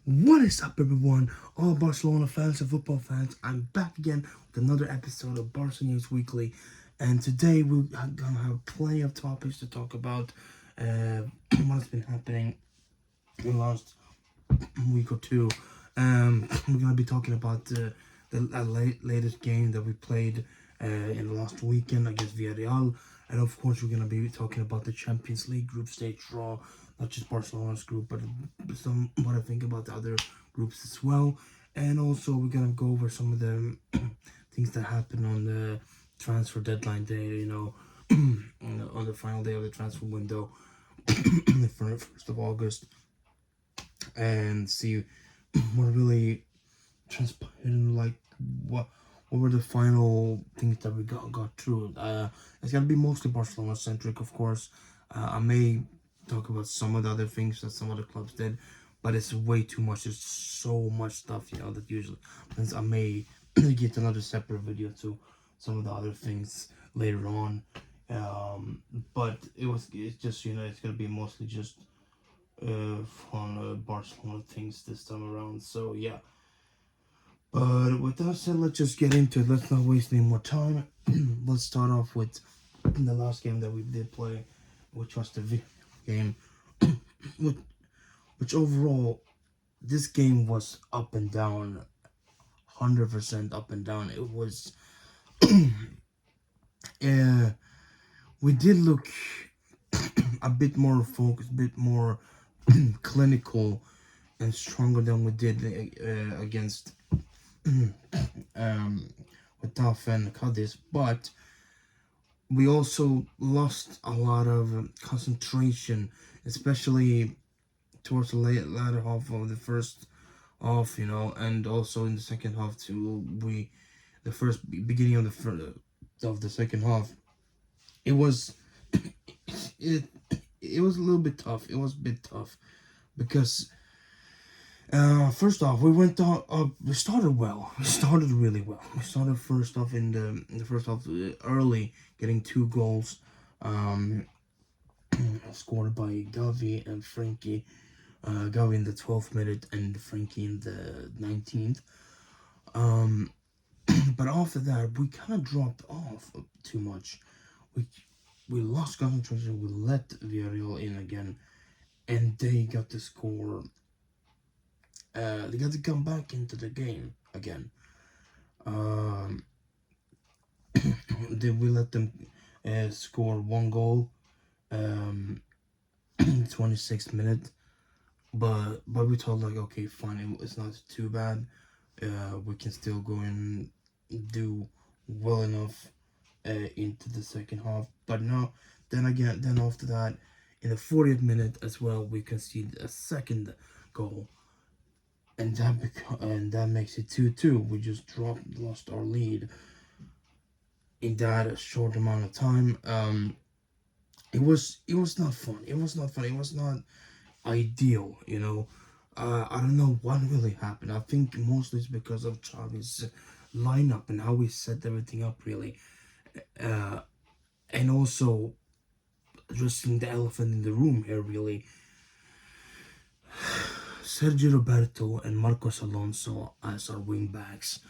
What is up, everyone? All Barcelona fans and football fans. I'm back again with another episode of Barça News Weekly, and today we're gonna have plenty of topics to talk about. What's been happening in the last week or two. We're gonna be talking about the latest game that we played in the last weekend against Villarreal, and of course we're gonna be talking about the Champions League group stage draw, not just Barcelona's group, but some what I think about the other groups as well. And also we're gonna go over some of the things that happened on the transfer deadline day. On the final day of the transfer window, the 1st of August, and see what really transpired, like what were the final things that we got through. It's gonna be mostly Barcelona centric, of course. I may talk about some of the other things that some other clubs did, but it's way too much. There's so much stuff, that usually. And I may get another separate video to some of the other things later on. But it's just it's gonna be mostly just fun Barcelona things this time around. So yeah. But with that said, let's just get into it. Let's not waste any more time. Let's start off with the last game that we did play, which was the game. which, which overall, this game was up and down, 100% up and down. It was, we did look a bit more focused, a bit more clinical and stronger than we did against with Taf and Cadiz, but we also lost a lot of concentration, especially towards the latter half of the first half, and also in the second half too. The first beginning of the second half, it was it was a little bit tough. It was a bit tough because first off, we went up. We started well. We started really well. We started first off in the first half early, getting 2 goals, scored by Gavi and Frankie. Gavi in the 12th minute and Frankie in the 19th. But after that, we kind of dropped off too much. We lost concentration. We let Villarreal in again, and they got the score. They got to come back into the game again. Did we let them score 1 goal, 26th minute? But we told, like, okay, fine, it's not too bad. We can still go and do well enough into the second half. But no, then after that, in the 40th minute as well, we conceded a second goal. And that makes it 2-2. We just lost our lead in that short amount of time. It was not fun. It was not fun. It was not ideal. I don't know what really happened. I think mostly it's because of Xavi's lineup and how we set everything up, really. And also addressing the elephant in the room here, really. Sergio Roberto and Marcos Alonso as our wing backs.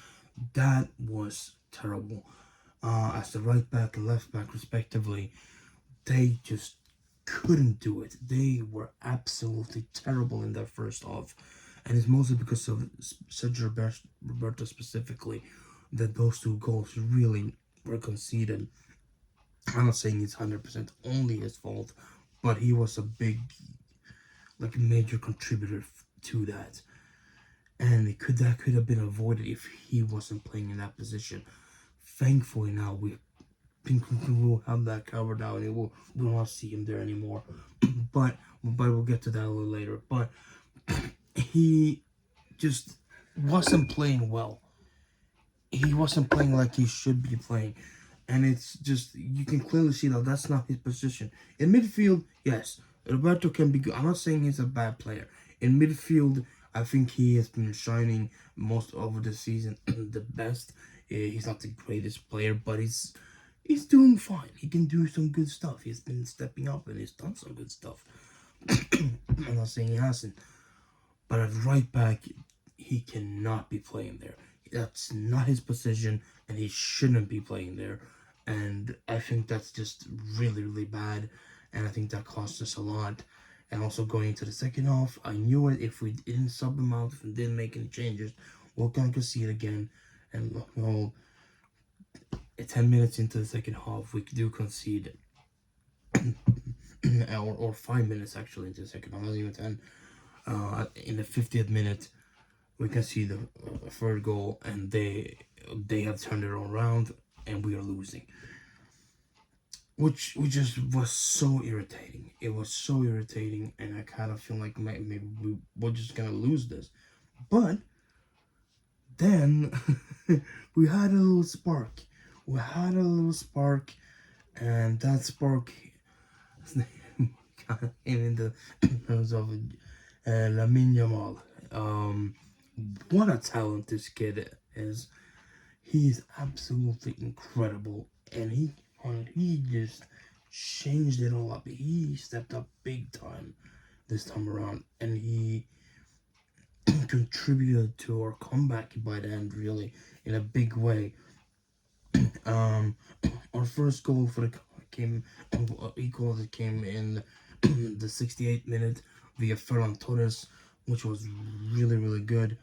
That was terrible. As the right back and left back, respectively, they just couldn't do it. They were absolutely terrible in their first half. And it's mostly because of Sergio Roberto specifically that those 2 goals really were conceded. I'm not saying it's 100% only his fault, but he was a big, major contributor to that. And that could have been avoided if he wasn't playing in that position. Thankfully now we will have that covered now, and we will not see him there anymore. but we'll get to that a little later. But he just wasn't playing well. He wasn't playing like he should be playing. And it's just, you can clearly see that that's not his position. In midfield, yes, Roberto can be good. I'm not saying he's a bad player. In midfield, I think he has been shining most over the season the best. He's not the greatest player, but he's doing fine. He can do some good stuff. He's been stepping up and he's done some good stuff. I'm not saying he hasn't. But at right back, he cannot be playing there. That's not his position, and he shouldn't be playing there. And I think that's just really, really bad. And I think that cost us a lot. And also going into the second half, I knew it. If we didn't sub him out and didn't make any changes, we're gonna concede again. And 10 minutes into the second half, we do concede. or 5 minutes actually into the second half, not even 10. In the 50th minute, we can see the third goal, and they have turned it all around, and we are losing, which just was so irritating. It was so irritating, and I kind of feel like maybe we're just gonna lose this. But then we had a little spark. We had a little spark, and that spark came in the terms of Lamine Yamal. What a talent this kid is. He's absolutely incredible, and he just changed it all up. He stepped up big time this time around, and he contributed to our comeback by the end, really, in a big way. Our first goal for the came equal. It came in the 68th minute via Ferran Torres, which was really, really good.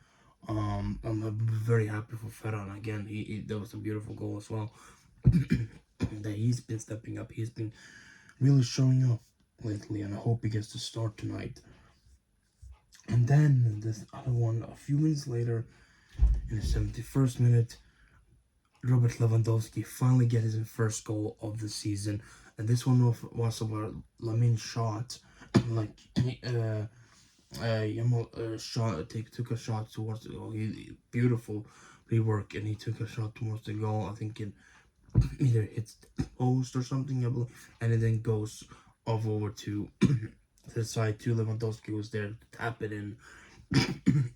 I'm very happy for Ferran again. That was a beautiful goal as well. That he's been stepping up. He's been really showing up lately, and I hope he gets to start tonight. And then this other one, a few minutes later, in the 71st minute, Robert Lewandowski finally gets his first goal of the season, and this one was about Lamine's shot, like Yamal took a shot towards the goal. He beautiful rework, and he took a shot towards the goal. I think it either hits the post or something, I believe, and it then goes off over to the side to Lewandowski, who's there to tap it in.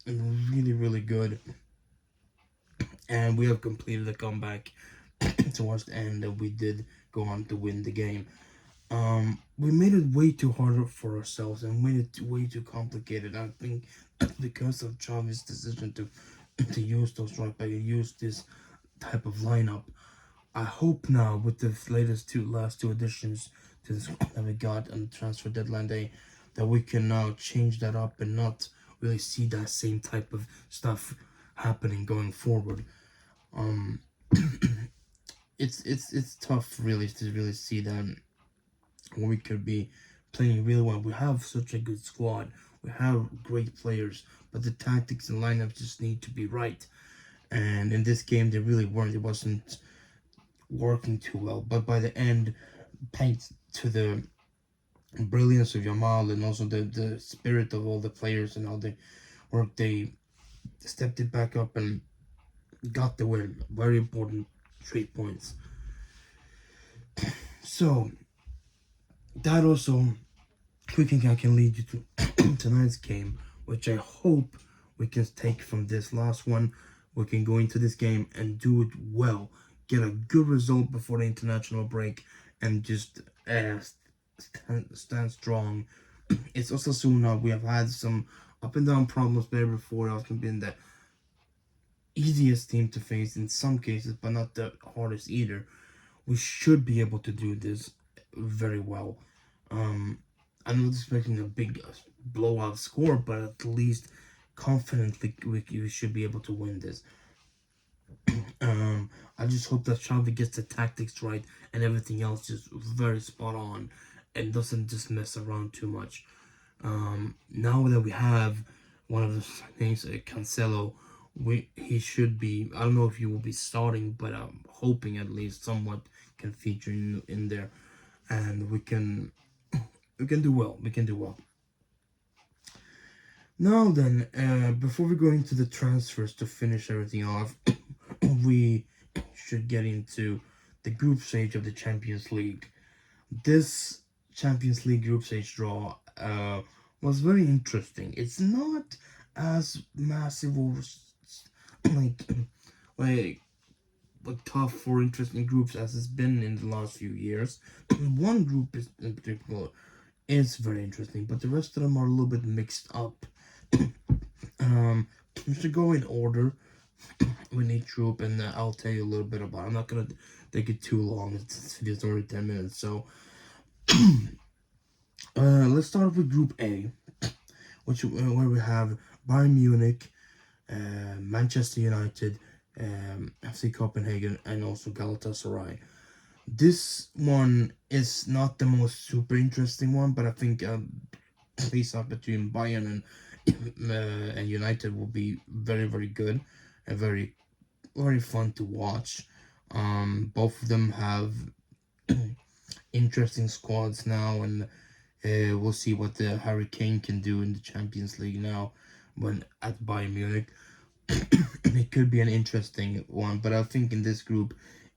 And really, really good. And we have completed the comeback towards the end, and we did go on to win the game. We made it way too hard for ourselves and made it way too complicated. I think because of Xavi's decision to use those right back, use this type of lineup. I hope now with the last two additions to the squad that we got on the transfer deadline day, that we can now change that up and not really see that same type of stuff happening going forward. It's tough really to really see that we could be playing really well. We have such a good squad. We have great players, but the tactics and lineups just need to be right. And in this game, they really weren't. It wasn't working too well. But by the end, thanks to the brilliance of Yamal and also the spirit of all the players and how they worked, they stepped it back up and got the win. Very important 3 points. So that also can lead you to tonight's game, which I hope we can take from this last one. We can go into this game and do it well, get a good result before the international break, and just stand strong. It's also soon now. We have had some up and down problems there before. I've been the easiest team to face in some cases, but not the hardest either. We should be able to do this very well. I'm not expecting a big blowout score, but at least confidently we should be able to win this. I just hope that Xavi gets the tactics right and everything else is very spot on and doesn't just mess around too much. Now that we have one of the things, Cancelo, he should be. I don't know if he will be starting, but I'm hoping at least somewhat can feature in there, and we can do well. We can do well. Now then, before we go into the transfers to finish everything off, we should get into the group stage of the Champions League. This Champions League group stage draw was very interesting. It's not as massive or like tough or interesting groups as it's been in the last few years. One group is in particular is very interesting, but the rest of them are a little bit mixed up. We should go in order with each group, and I'll tell you a little bit about it. I'm not gonna take it too long. It's already 10 minutes. So let's start with Group A, which where we have Bayern Munich, Manchester United, FC Copenhagen, and also Galatasaray. This one is not the most super interesting one, but I think face off between Bayern and United will be very, very good and very, very fun to watch. Both of them have interesting squads now, and we'll see what the Harry Kane can do in the Champions League now when at Bayern Munich. It could be an interesting one, but I think in this group,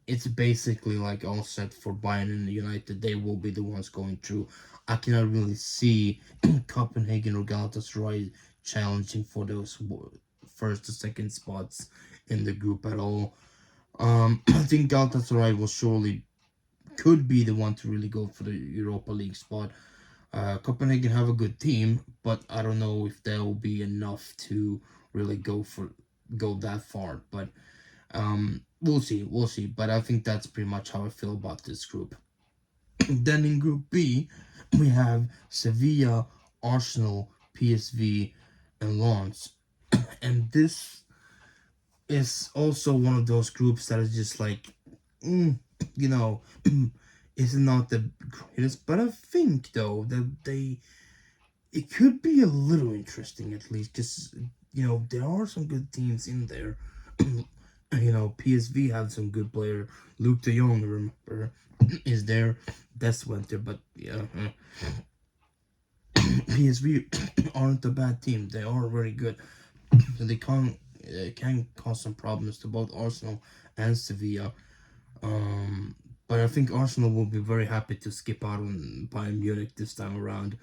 it's basically like all set for Bayern and United. They will be the ones going through. I cannot really see Copenhagen or Galatasaray challenging for those first or second spots in the group at all. I think Galatasaray will surely could be the one to really go for the Europa League spot. Copenhagen have a good team, but I don't know if there will be enough to really go that far. But we'll see. But I think that's pretty much how I feel about this group. Then in Group B, we have Sevilla, Arsenal, PSV, and Lens. And this is also one of those groups that is just like, it's not the greatest. But I think though that it could be a little interesting at least, because there are some good teams in there. PSV have some good player. Luke de Jong, remember, is their best winter, but yeah. PSV aren't a bad team. They are very good. So they can cause some problems to both Arsenal and Sevilla. But I think Arsenal will be very happy to skip out on Bayern Munich this time around.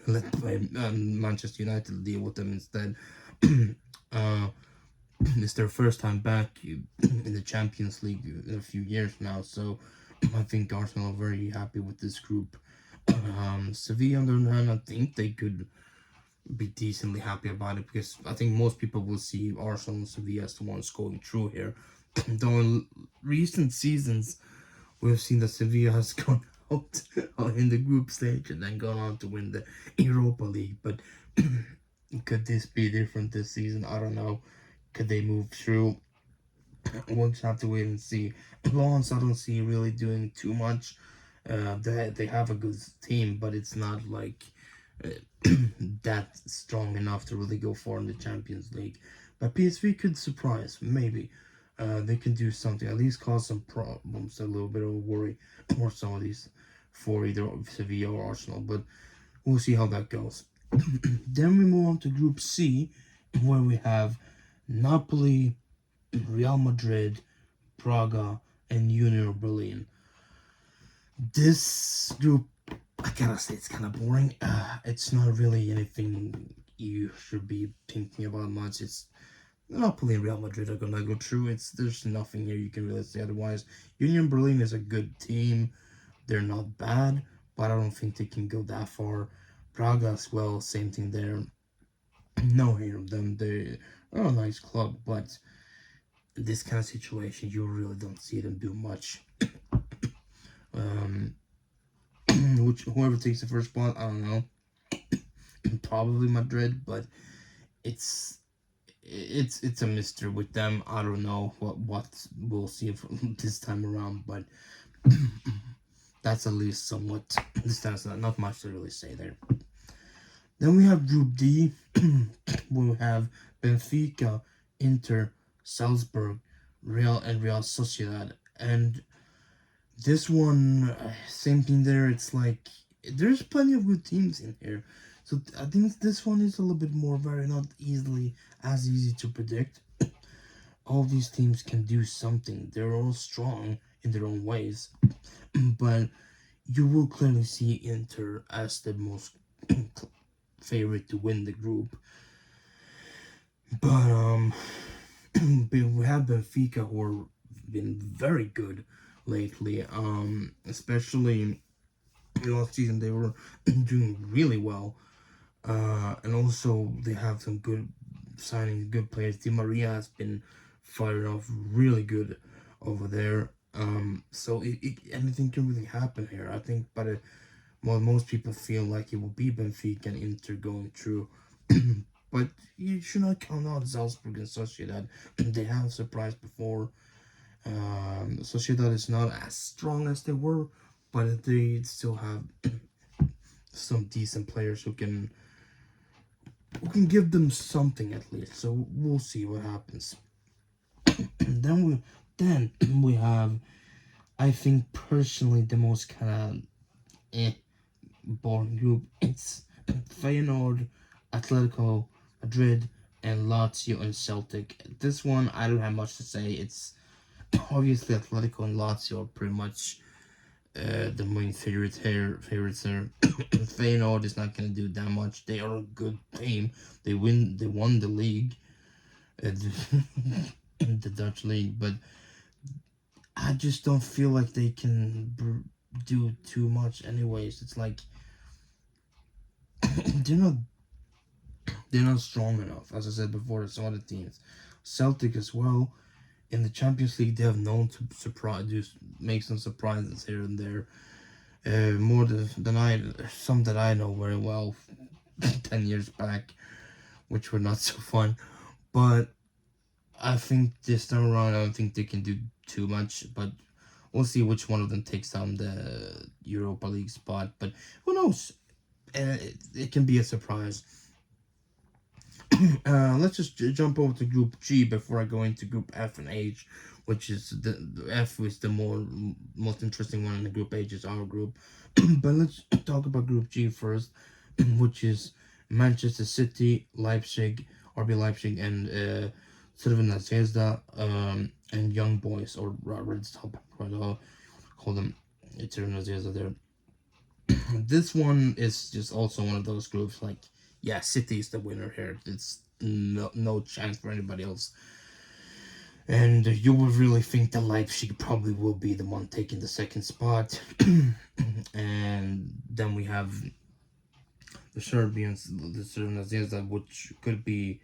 Let Manchester United deal with them instead. It's their first time back in the Champions League in a few years now, so I think Arsenal are very happy with this group. Sevilla, on the other hand, I think they could be decently happy about it, because I think most people will see Arsenal and Sevilla as the ones going through here. Though in recent seasons, we've seen that Sevilla has gone out in the group stage and then gone on to win the Europa League. But could this be different this season? I don't know. Could they move through? We'll just have to wait and see. Lens, I don't see really doing too much. They have a good team, but it's not like that strong enough to really go far in the Champions League. But PSV could surprise, maybe. They can do something, at least cause some problems, a little bit of a worry for some of these, for either Sevilla or Arsenal. But we'll see how that goes. Then we move on to Group C, where we have Napoli, Real Madrid, Braga, and Union Berlin. This group, I gotta say, it's kind of boring. It's not really anything you should be thinking about much. It's Napoli and Real Madrid are gonna go through. There's nothing here you can really say otherwise. Union Berlin is a good team. They're not bad, but I don't think they can go that far. Braga as well, same thing there. No hate of them. They are a nice club, but in this kind of situation, you really don't see them do much. Whoever takes the first spot, I don't know. Probably Madrid, but it's a mystery with them. I don't know what we'll see this time around, but that's at least somewhat. That's not much to really say there. Then we have Group D. We have Benfica, Inter, Salzburg, Real Sociedad, and this one, same thing there. It's like there's plenty of good teams in here, so I think this one is a little bit more not as easy to predict. All these teams can do something. They're all strong in their own ways, but you will clearly see Inter as the most favorite to win the group. But we have Benfica, who have been very good lately. Especially last season, they were doing really well. And also they have some good signing good players. Di Maria has been firing off really good over there. So anything can really happen here. I think, but well, most people feel like it will be Benfica and Inter going through. But you should not count out Salzburg and Sociedad. They have surprised before. Sociedad is not as strong as they were, but they still have some decent players who can give them something at least. So we'll see what happens. then we have, I think personally, the most kind of boring group. It's Feyenoord, Atletico Madrid, and Lazio and Celtic. This one I don't have much to say. It's obviously Atletico and Lazio are pretty much the main favorites here. Feyenoord is not going to do that much. They are a good team. They won the league, the Dutch league, but I just don't feel like they can do too much. Anyways, it's like they're not strong enough. As I said before, some other teams, Celtic as well. In the Champions League, they have known to make some surprises here and there. More than some that I know very well 10 years back, which were not so fun. But I think this time around, I don't think they can do too much. But we'll see which one of them takes down the Europa League spot. But who knows? It can be a surprise. Let's just jump over to Group G before I go into Group F and H, which is the F is the most interesting one, and the Group H is our group. But let's talk about Group G first, which is Manchester City, Leipzig, RB Leipzig, and Crvena Zvezda, and Young Boys, or Red Star, call them Crvena Zvezda there. This one is just also one of those groups like, yeah, City is the winner here. It's no chance for anybody else. And you would really think that Leipzig probably will be the one taking the second spot. And then we have the Serbians, the Crvena, which could be,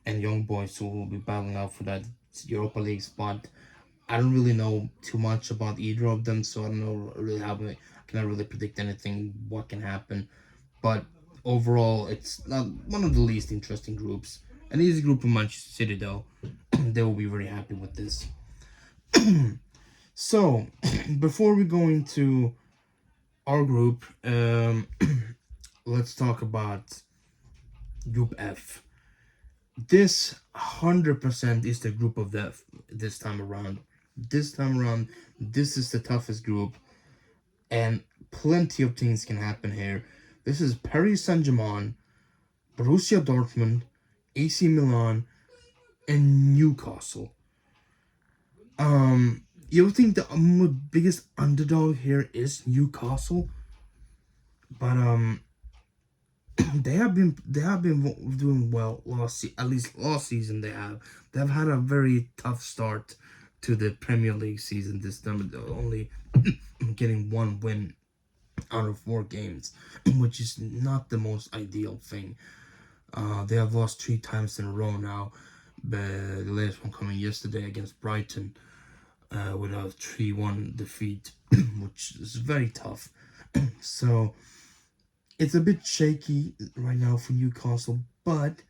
and Young Boys, who will be battling out for that Europa League spot. I don't really know too much about either of them, so I don't know really how I cannot really predict anything, what can happen. But overall, it's not one of the least interesting groups. An easy group of Manchester City, though. They will be very happy with this. So, before we go into our group, let's talk about Group F. This 100% is the group of death this time around. This is the toughest group, and plenty of things can happen here. This is Paris Saint-Germain, Borussia Dortmund, AC Milan, and Newcastle. You would think the biggest underdog here is Newcastle, but they have been doing well at least last season. They've had a very tough start to the Premier League season this time, only getting one win out of 4 games, which is not the most ideal thing. They have lost 3 times in a row now. The latest one coming yesterday against Brighton, with a 3-1 defeat, which is very tough. So it's a bit shaky right now for Newcastle, but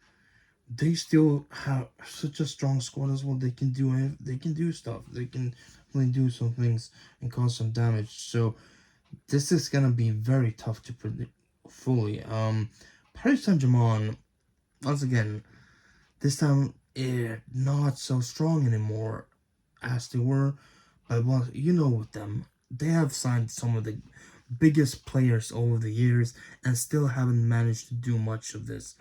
they still have such a strong squad as well. They can do stuff. They can really do some things and cause some damage. So this is gonna be very tough to predict fully. Paris Saint-Germain, once again, this time not so strong anymore as they were. But well, with them, they have signed some of the biggest players over the years and still haven't managed to do much of this.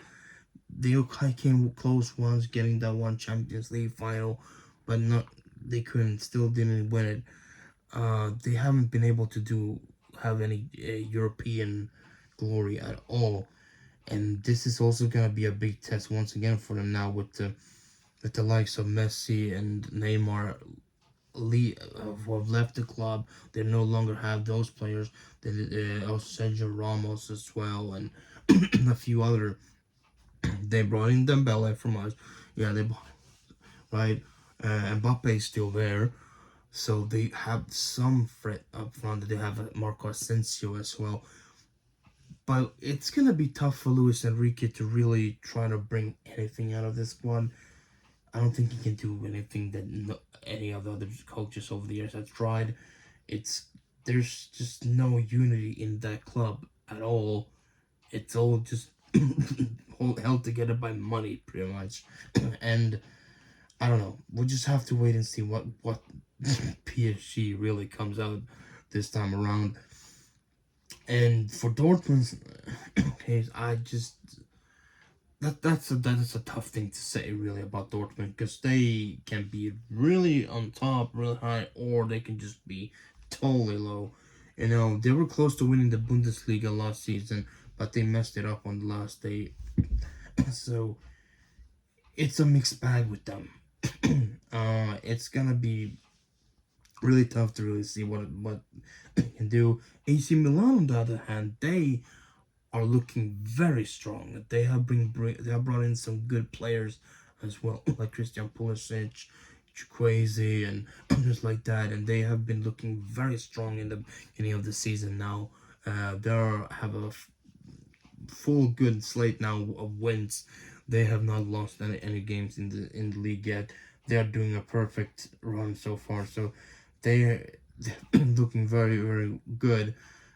They came close once, getting that one Champions League final, but they still didn't win it. They haven't been able to have any European glory at all, and this is also gonna be a big test once again for them now with the likes of Messi and Neymar who have left the club. They no longer have those players. They also Sergio Ramos as well, and a few other They brought in Dembele from us. Yeah, they bought, right? Mbappe is still there. So they have some threat up front. They have Marco Asensio as well. But it's going to be tough for Luis Enrique to really try to bring anything out of this squad. I don't think he can do anything that any of the other coaches over the years have tried. It's There's just no unity in that club at all. It's all just held together by money, pretty much. And I don't know. We'll just have to wait and see what PSG really comes out this time around. And for Dortmund's case, I just that's a tough thing to say really about Dortmund, because they can be really on top, really high, or they can just be totally low. You know, they were close to winning the Bundesliga last season, but they messed it up on the last day. So it's a mixed bag with them. It's gonna be really tough to really see what they can do. AC Milan, on the other hand, they are looking very strong. They have brought in some good players as well, like Christian Pulisic, Chukwueze, and others like that. And they have been looking very strong in the beginning of the season now. They have a full good slate now of wins. They have not lost any games in the league yet. They are doing a perfect run so far. So they're looking very, very good.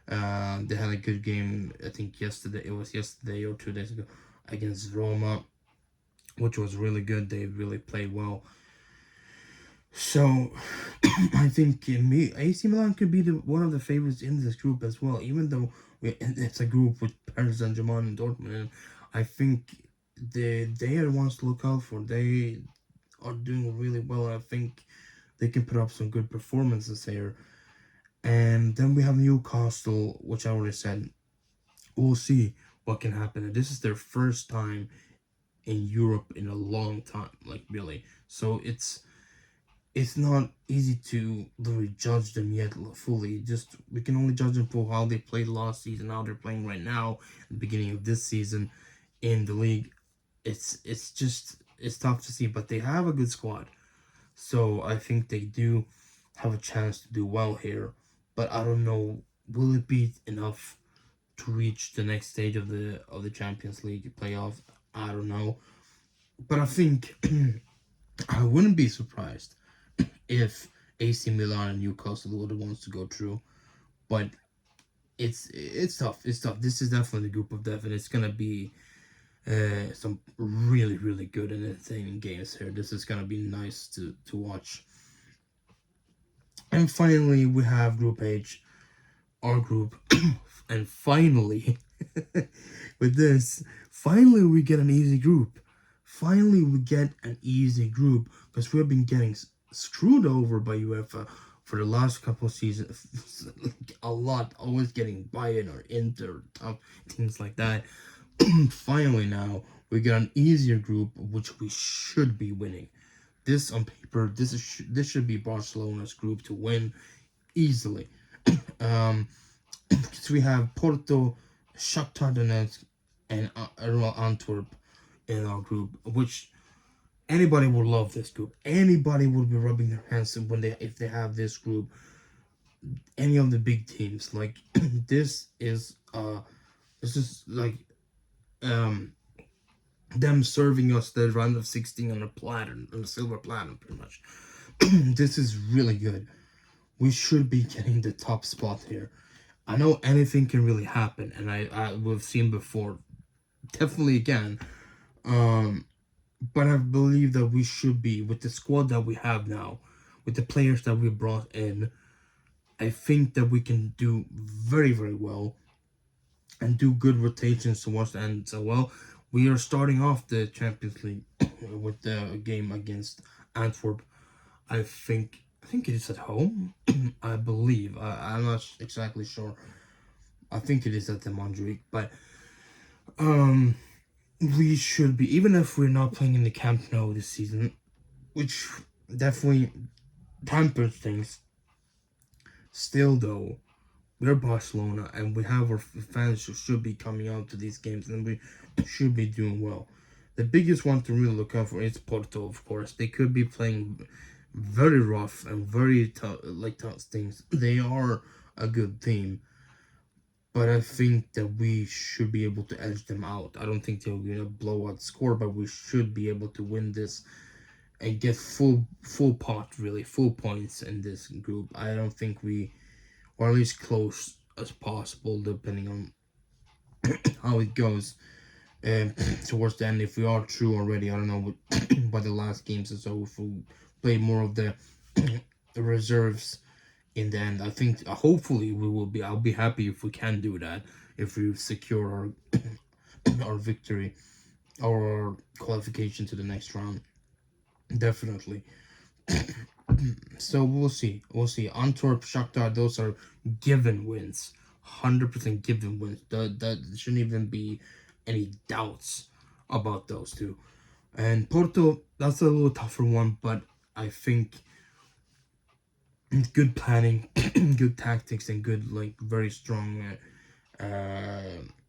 They had a good game, I think yesterday. It was yesterday or 2 days ago against Roma, which was really good. They really played well. So I think AC Milan could be one of the favorites in this group as well. Even though it's a group with Paris Saint-Germain and Dortmund, and I think they are ones to look out for. They are doing really well. I think they can put up some good performances here. And then we have Newcastle, which I already said. We'll see what can happen. And this is their first time in Europe in a long time, like really. So it's not easy to really judge them yet fully. Just we can only judge them for how they played last season, how they're playing right now, at the beginning of this season in the league. It's tough to see, but they have a good squad. So I think they do have a chance to do well here. But I don't know, will it be enough to reach the next stage of the Champions League playoffs? I don't know. But I think I wouldn't be surprised if AC Milan and Newcastle were the ones to go through. But it's tough. It's tough. This is definitely the group of death, and it's gonna be some really, really good and entertaining games here. This is gonna be nice to watch. And finally, we have Group H, our group, and finally, with this, finally we get an easy group. Finally, we get an easy group, because we have been getting screwed over by UEFA for the last couple of seasons. A lot, always getting Bayern or Inter, tough things like that. Finally, now we get an easier group, which we should be winning. This on paper, this should be Barcelona's group to win easily. So we have Porto, Shakhtar Donetsk, and Antwerp in our group, which anybody would love this group. Anybody would be rubbing their hands if they have this group. Any of the big teams, like this is like them serving us the round of 16 on a silver platter, pretty much. This is really good. We should be getting the top spot here. I know anything can really happen, and we've seen before, definitely again. But I believe that we should be, with the squad that we have now, with the players that we brought in, I think that we can do very, very well and do good rotations towards the end. So, well, we are starting off the Champions League with the game against Antwerp. I think it is at home. I believe. I'm not exactly sure. I think it is at the Montjuic, but we should be, even if we're not playing in the Camp Nou this season, which definitely hampers things. Still, though, we're Barcelona, and we have our fans who should be coming out to these games, and we should be doing well. The biggest one to really look out for is Porto, of course. They could be playing very rough and very tough, like tough things. They are a good team, but I think that we should be able to edge them out. I don't think they'll get a blowout score, but we should be able to win this and get full pot, really full points in this group. I don't think we, or at least close as possible, depending on how it goes. Towards the end, if we are true already, I don't know what by the last games or so, if we play more of the reserves in the end. I think hopefully we will be. I'll be happy if we can do that, if we secure our our victory or our qualification to the next round. Definitely. So we'll see. We'll see. Antwerp, Shakhtar, those are given wins. 100% given wins. That shouldn't even be any doubts about those two. And Porto, that's a little tougher one, but I think good planning, good tactics, and good, like, very strong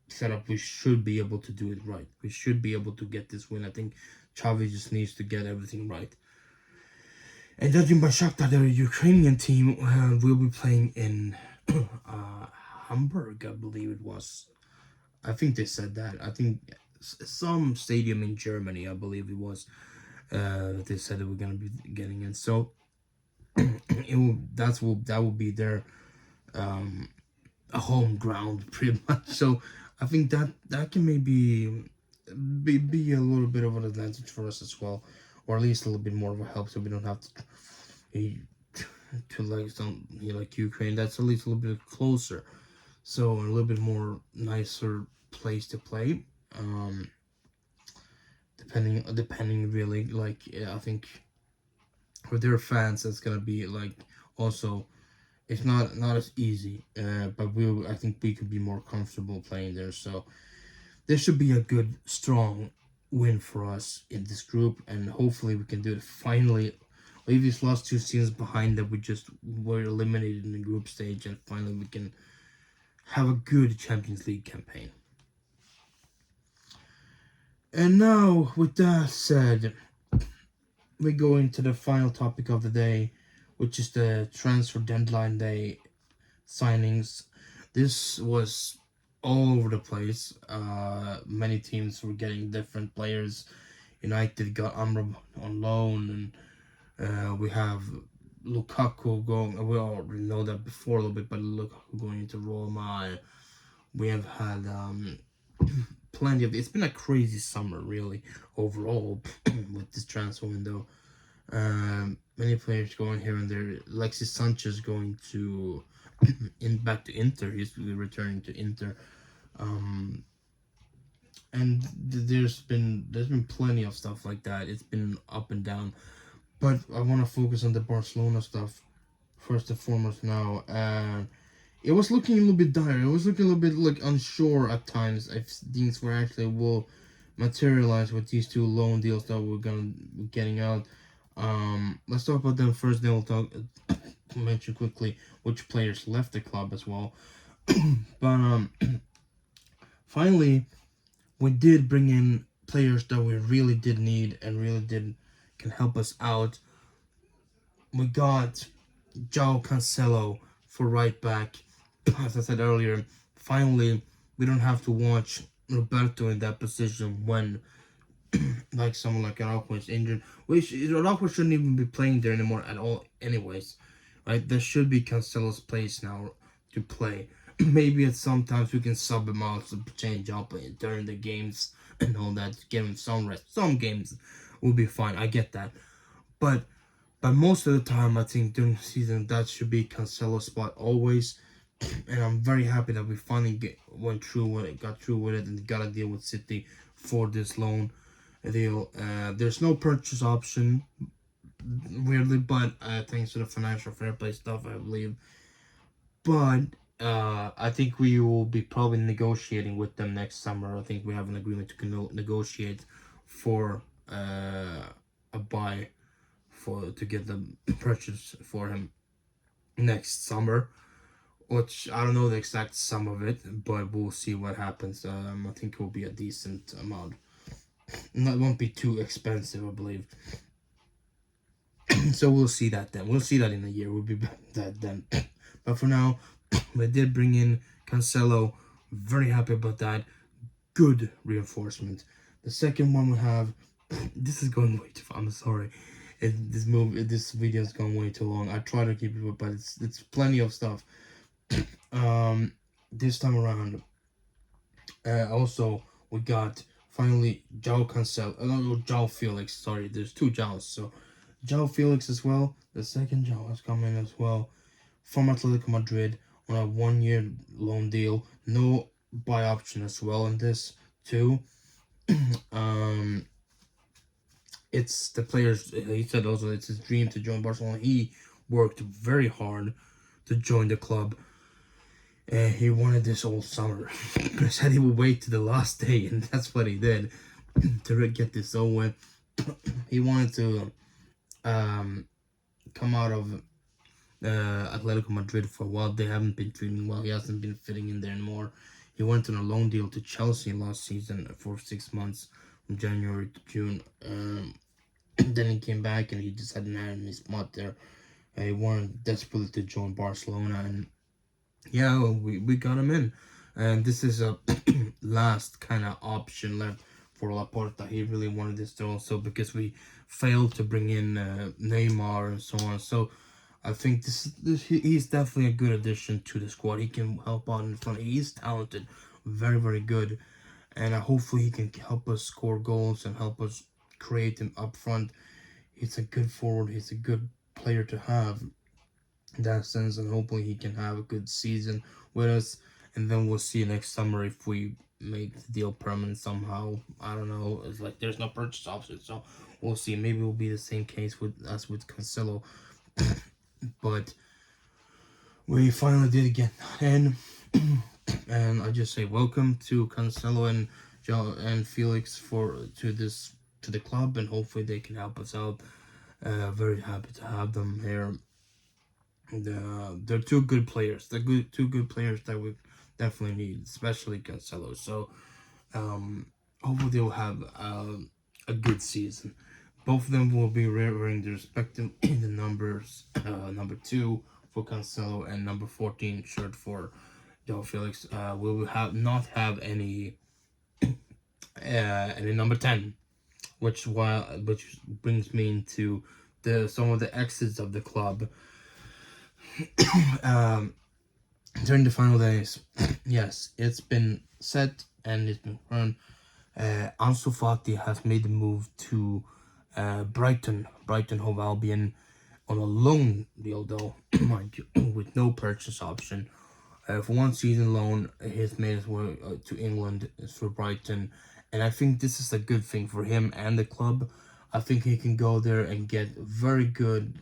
setup, we should be able to do it right. We should be able to get this win. I think Xavi just needs to get everything right. And judging by Shakhtar, their Ukrainian team will be playing in Hamburg, I believe it was. I think they said that. I think some stadium in Germany, I believe it was. They said they were gonna be getting in. So that will be their a home ground pretty much. So I think that can maybe be a little bit of an advantage for us as well, or at least a little bit more of a help, so we don't have to like some like Ukraine. That's at least a little bit closer, so a little bit more nicer place to play. Depending really, like, I think for their fans it's gonna be like also it's not as easy, but I think we could be more comfortable playing there. So this should be a good, strong win for us in this group, and hopefully we can do it finally. Leave these last two seasons behind that we just were eliminated in the group stage, and finally we can have a good Champions League campaign. And now, with that said, we go into the final topic of the day, which is the transfer deadline day signings. This was all over the place. Many teams were getting different players. United got Amrabat on loan, and we have Lukaku going. We already know that before a little bit, but Lukaku going into Roma. We have had plenty of. It's been a crazy summer, really, overall, with this transfer window. Many players going here and there. Alexis Sanchez going to back to Inter. He's returning to Inter. And there's been plenty of stuff like that. It's been up and down, but I want to focus on the Barcelona stuff first and foremost now. It was looking a little bit dire. It was looking a little bit like unsure at times if things were actually will materialize with these two loan deals that we're gonna be getting out. Let's talk about them first. Then we'll talk mention quickly which players left the club as well. But finally, we did bring in players that we really did need and really can help us out. We got João Cancelo for right back. As I said earlier, finally we don't have to watch Roberto in that position when like someone like Araujo is injured. Which Araujo shouldn't even be playing there anymore at all anyways. Right? There should be Cancelo's place now to play. Maybe at sometimes we can sub him out to change up during the games and all that, to give him some rest. Some games will be fine. I get that, but most of the time, I think during the season that should be Cancelo's spot always. And I'm very happy that we finally got through with it, and got a deal with City for this loan deal. There's no purchase option, weirdly, but thanks to the financial fair play stuff, I believe. But I think we will be probably negotiating with them next summer. I think we have an agreement to negotiate for a buy to get the purchase for him next summer. Which I don't know the exact sum of it, but we'll see what happens. I think it will be a decent amount. It won't be too expensive, I believe. So we'll see that then. We'll see that in a year. We'll be back that then. But for now, we did bring in Cancelo. Very happy about that. Good reinforcement. The second one we have. This is going way too far. I'm sorry. This video is going way too long. I try to keep it up, but it's plenty of stuff. This time around, also we got finally João Cancelo. No, João Felix. Sorry, there's two Joãos. So João Felix as well. The second João has come in as well from Atletico Madrid on a 1-year loan deal. No buy option as well in this too. It's the players. He said also it's his dream to join Barcelona. He worked very hard to join the club. He wanted this all summer. He said he would wait to the last day, and that's what he did to get this over. He wanted to come out of Atletico Madrid for a while. They haven't been treating well. He hasn't been fitting in there anymore. He went on a loan deal to Chelsea last season for 6 months, from January to June. Then he came back and he just hadn't had any spot there. He wanted desperately to join Barcelona, and yeah, we got him in. And this is a last kind of option left for Laporta. He really wanted this to also, because we failed to bring in Neymar and so on. So I think he's definitely a good addition to the squad. He can help out in front. He's talented, very, very good. And hopefully he can help us score goals and help us create him up front. He's a good forward. He's a good player to have in that sense. And hopefully he can have a good season with us. And then we'll see next summer if we make the deal permanent somehow. I don't know. It's like there's no purchase option. So we'll see. Maybe it will be the same case with us with Cancelo. But we finally did get that in. And I just say welcome to Cancelo and João and Felix to the club, and hopefully they can help us out. Very happy to have them here. They're two good players. They're two good players that we definitely need, especially Cancelo. So hopefully they'll have a good season. Both of them will be wearing their respective the numbers. Number 2 for Cancelo and number 14 shirt for João Felix. We will not have any number 10, which brings me into some of the exits of the club. During the final days, yes, it's been set and it's been confirmed. Ansu Fati has made the move to Brighton Hove Albion on a loan deal, though, mind you, with no purchase option. For 1 season loan, he's made his way to England for Brighton, and I think this is a good thing for him and the club. I think he can go there and get very good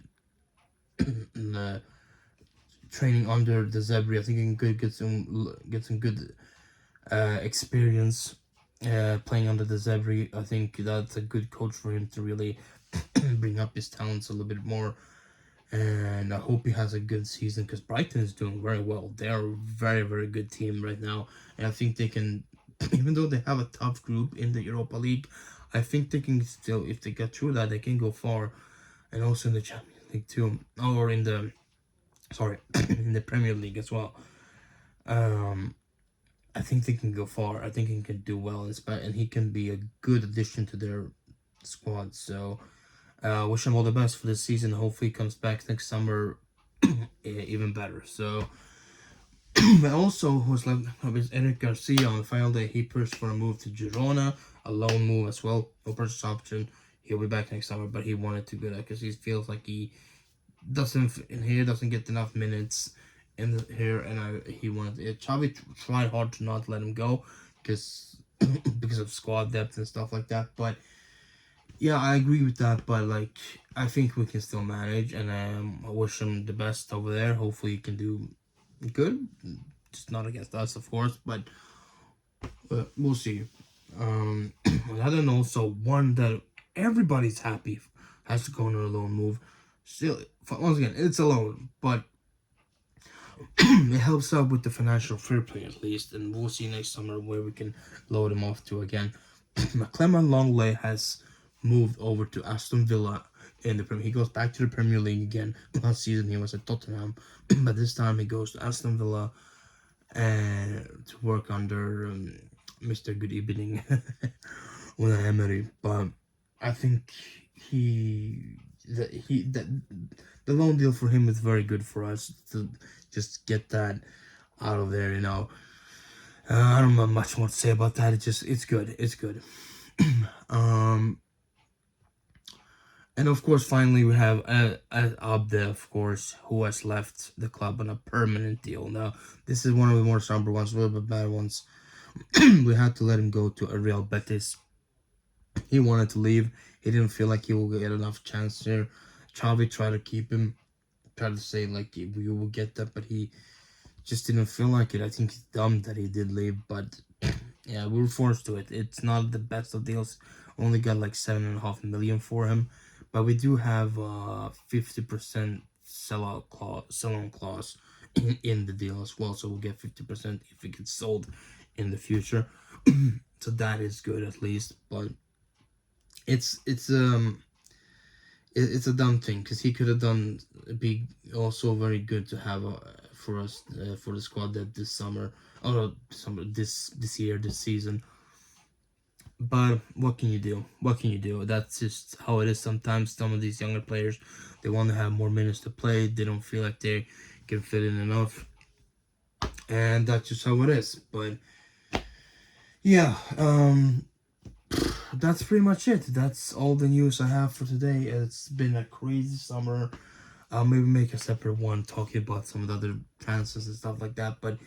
training under the Zebri. I think he can get some good experience playing under the Zebri. I think that's a good coach for him to really bring up his talents a little bit more. And I hope he has a good season, because Brighton is doing very well. They're a very, very good team right now. And I think they can, even though they have a tough group in the Europa League, I think they can still, if they get through that, they can go far. And also in the Champions League too. Or in the, in the Premier League as well. I think they can go far. I think he can do well, and he can be a good addition to their squad. So wish him all the best for this season. Hopefully he comes back next summer even better. So but also was left with Eric Garcia on the final day. He pushed for a move to Girona, a loan move as well, no purchase option. He'll be back next summer, but he wanted to go there because he feels like he doesn't get enough minutes here, and he wanted. Xavi tried hard to not let him go because of squad depth and stuff like that. But yeah, I agree with that. But like, I think we can still manage, and I wish him the best over there. Hopefully, he can do good. Just not against us, of course, but we'll see. And also one that everybody's happy has to go on a loan move. Still, once again, it's a loan, but it helps out with the financial fair play at least, and we'll see next summer where we can load him off to again. Clement Longley has moved over to Aston Villa in the Premier. He goes back to the Premier League again. Last season he was at Tottenham, but this time he goes to Aston Villa and to work under Mr. Good Evening, Unai Emery. But I think that the loan deal for him is very good for us to just get that out of there. I don't have much more to say about that. It's good. It's good. And of course, finally, we have Abde, of course, who has left the club on a permanent deal. Now, this is one of the more somber ones, a little bit bad ones. We had to let him go to a Real Betis. He wanted to leave. He didn't feel like he will get enough chance there. Xavi tried to keep him, tried to say like we will get that, but he just didn't feel like it. I think it's dumb that he did leave, but yeah, we were forced to it. It's not the best of deals. Only got like 7.5 million for him. But we do have 50% sell-on clause in the deal as well, so we'll get 50% if it gets sold in the future. So that is good at least, but it's a dumb thing because he could have be also very good to have for us for the squad that this summer or this year, this season. But what can you do? What can you do? That's just how it is sometimes. Some of these younger players, they want to have more minutes to play. They don't feel like they can fit in enough. And that's just how it is. But yeah, that's pretty much it. That's all the news I have for today. It's been a crazy summer. I'll maybe make a separate one talking about some of the other transfers and stuff like that. But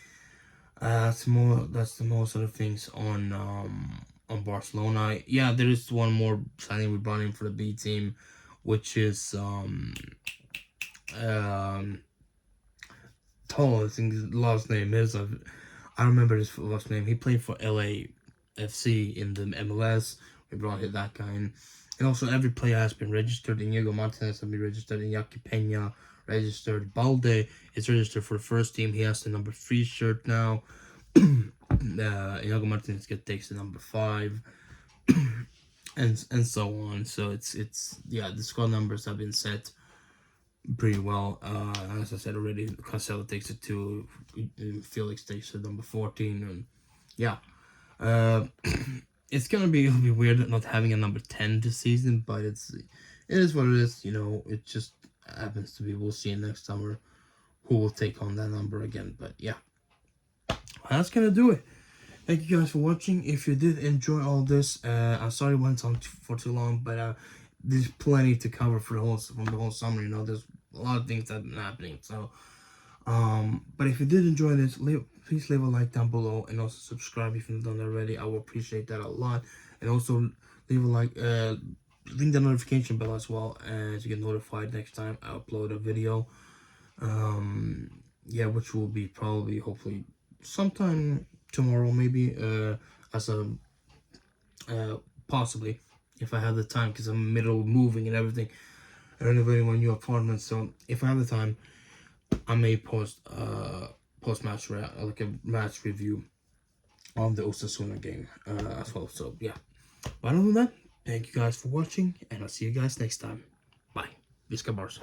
that's the most of the things on Barcelona. Yeah, there is one more signing we brought in for the B team, which is Tall. I think his last name is I remember his last name. He played for LAFC in the MLS. We brought that guy in, and also every player has been registered. Inigo Martinez has been registered. Iñaki Peña registered. Balde is registered for the first team. He has the number 3 shirt now. Inigo Martinez takes the number 5, and so on. So it's yeah, the squad numbers have been set pretty well. As I said already, Cancelo takes it 2, Felix takes it number 14, and yeah, it's gonna be weird not having a number 10 this season, but it is what it is. It just happens to be. We'll see next summer who will take on that number again. But yeah, that's gonna do it. Thank you guys for watching. If you did enjoy all this, I'm sorry it went on for too long, but there's plenty to cover from the whole summer. There's a lot of things that have been happening. So, but if you did enjoy this, please leave a like down below and also subscribe if you've done that already. I will appreciate that a lot. And also leave a like, ring the notification bell as well, as you get notified next time I upload a video. Yeah, which will be probably hopefully sometime tomorrow, maybe, as a possibly if I have the time, because I'm in the middle of moving and everything, renovating my new apartment. So if I have the time, I may post match like a match review on the Osasuna game as well. So yeah, but other than that, thank you guys for watching, and I'll see you guys next time. Bye. Visca Barça.